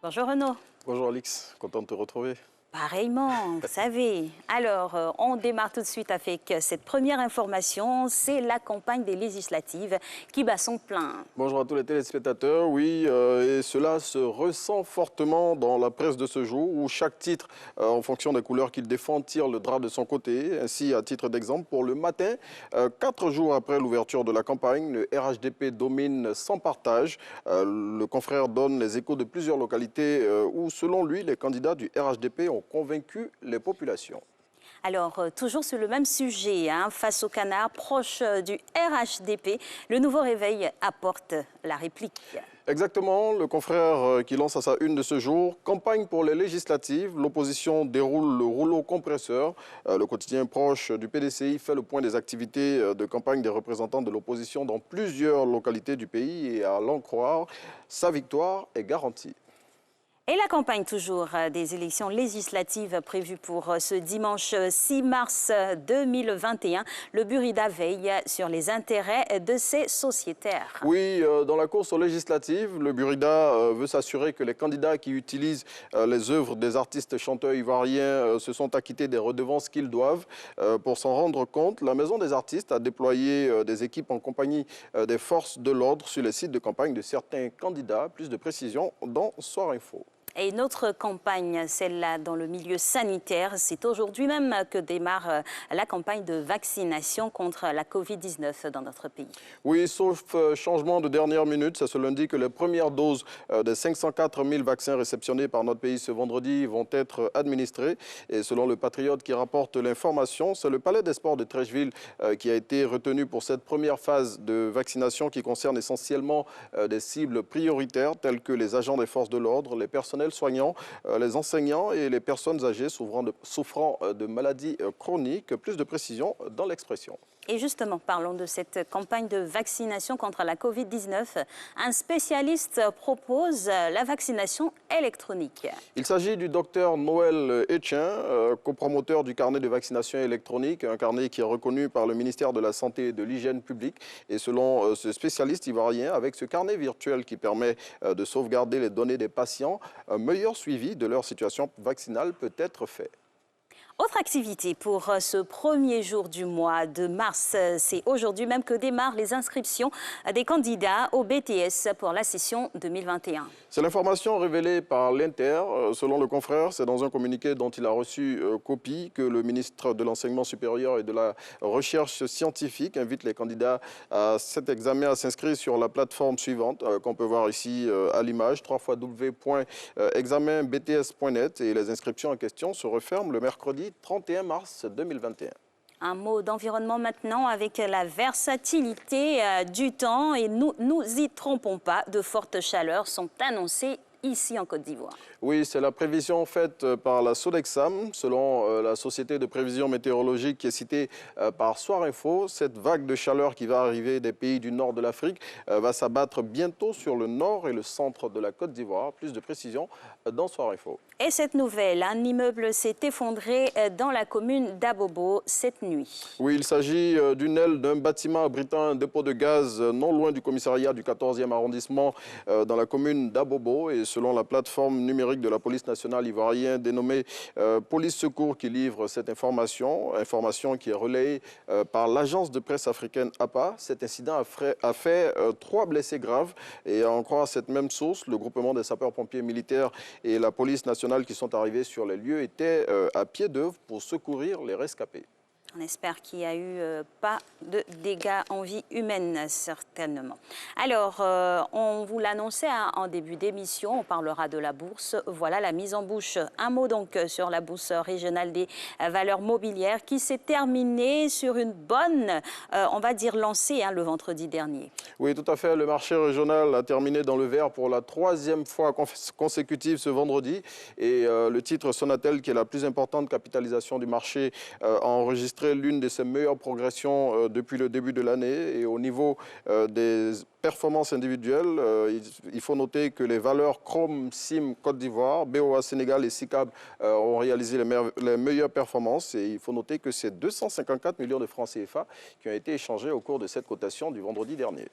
Bonjour Renaud. Bonjour Alix, content de te retrouver. Pareillement, vous savez. Alors, on démarre tout de suite avec cette première information. C'est la campagne des législatives qui bat son plein. Bonjour à tous les téléspectateurs. Oui, et cela se ressent fortement dans la presse de ce jour où chaque titre, en fonction des couleurs qu'il défend, tire le drap de son côté. Ainsi, à titre d'exemple, pour le matin, 4 jours après l'ouverture de la campagne, le RHDP domine sans partage. Le confrère donne les échos de plusieurs localités où, selon lui, les candidats du RHDP ont convaincu les populations. Alors, toujours sur le même sujet, face au canard proche du RHDP, le nouveau réveil apporte la réplique. Exactement, le confrère qui lance à sa une de ce jour, campagne pour les législatives, l'opposition déroule le rouleau compresseur. Le quotidien proche du PDCI fait le point des activités de campagne des représentants de l'opposition dans plusieurs localités du pays et à l'en croire, sa victoire est garantie. Et la campagne toujours des élections législatives prévues pour ce dimanche 6 mars 2021. Le Burida veille sur les intérêts de ses sociétaires. Oui, dans la course aux législatives, le Burida veut s'assurer que les candidats qui utilisent les œuvres des artistes chanteurs ivoiriens se sont acquittés des redevances qu'ils doivent. Pour s'en rendre compte, la Maison des artistes a déployé des équipes en compagnie des forces de l'ordre sur les sites de campagne de certains candidats. Plus de précisions dans Soir Info. Et notre campagne, celle-là dans le milieu sanitaire, c'est aujourd'hui même que démarre la campagne de vaccination contre la Covid-19 dans notre pays. Oui, sauf changement de dernière minute, c'est ce lundi que les premières doses des 504 000 vaccins réceptionnés par notre pays ce vendredi vont être administrées. Et selon le Patriote qui rapporte l'information, c'est le Palais des Sports de Trècheville qui a été retenu pour cette première phase de vaccination qui concerne essentiellement des cibles prioritaires telles que les agents des forces de l'ordre, les personnels soignants, les enseignants et les personnes âgées souffrant de maladies chroniques. Plus de précision dans l'expression. Et justement, parlons de cette campagne de vaccination contre la Covid-19. Un spécialiste propose la vaccination électronique. Il s'agit du docteur Noël Etchen, copromoteur du carnet de vaccination électronique, un carnet qui est reconnu par le ministère de la Santé et de l'Hygiène publique. Et selon ce spécialiste ivoirien, avec ce carnet virtuel qui permet de sauvegarder les données des patients, un meilleur suivi de leur situation vaccinale peut être fait. Autre activité pour ce premier jour du mois de mars, c'est aujourd'hui même que démarrent les inscriptions des candidats au BTS pour la session 2021. C'est l'information révélée par l'Inter. Selon le confrère, c'est dans un communiqué dont il a reçu copie que le ministre de l'Enseignement supérieur et de la Recherche scientifique invite les candidats à cet examen à s'inscrire sur la plateforme suivante qu'on peut voir ici à l'image, www.examenbts.net, et les inscriptions en question se referment le mercredi 31 mars 2021. Un mot d'environnement maintenant avec la versatilité du temps et nous y trompons pas, de fortes chaleurs sont annoncées ici en Côte d'Ivoire. Oui, c'est la prévision faite par la Sodexam. Selon la société de prévision météorologique qui est citée par Soir Info, cette vague de chaleur qui va arriver des pays du nord de l'Afrique va s'abattre bientôt sur le nord et le centre de la Côte d'Ivoire. Plus de précisions dans Soir Info. Et cette nouvelle, un immeuble s'est effondré dans la commune d'Abobo cette nuit. Oui, il s'agit d'une aile d'un bâtiment abritant un dépôt de gaz non loin du commissariat du 14e arrondissement dans la commune d'Abobo. Et selon la plateforme numérique de la police nationale ivoirienne dénommée Police Secours qui livre cette information qui est relayée par l'agence de presse africaine APA. Cet incident a fait 3 blessés graves et à en croire cette même source, le groupement des sapeurs-pompiers militaires et la police nationale qui sont arrivés sur les lieux étaient à pied d'œuvre pour secourir les rescapés. On espère qu'il n'y a eu pas de dégâts en vie humaine, certainement. Alors, on vous l'annonçait en début d'émission, on parlera de la bourse. Voilà la mise en bouche. Un mot donc sur la bourse régionale des valeurs mobilières qui s'est terminée sur une bonne, on va dire, lancée le vendredi dernier. Oui, tout à fait. Le marché régional a terminé dans le vert pour la 3e fois consécutive ce vendredi. Et le titre Sonatel, qui est la plus importante capitalisation du marché, a enregistré l'une de ses meilleures progressions depuis le début de l'année. Et au niveau des performances individuelles, il faut noter que les valeurs Chrome, SIM Côte d'Ivoire, BOA Sénégal et SICAB ont réalisé les meilleures performances. Et il faut noter que c'est 254 millions de francs CFA qui ont été échangés au cours de cette cotation du vendredi dernier.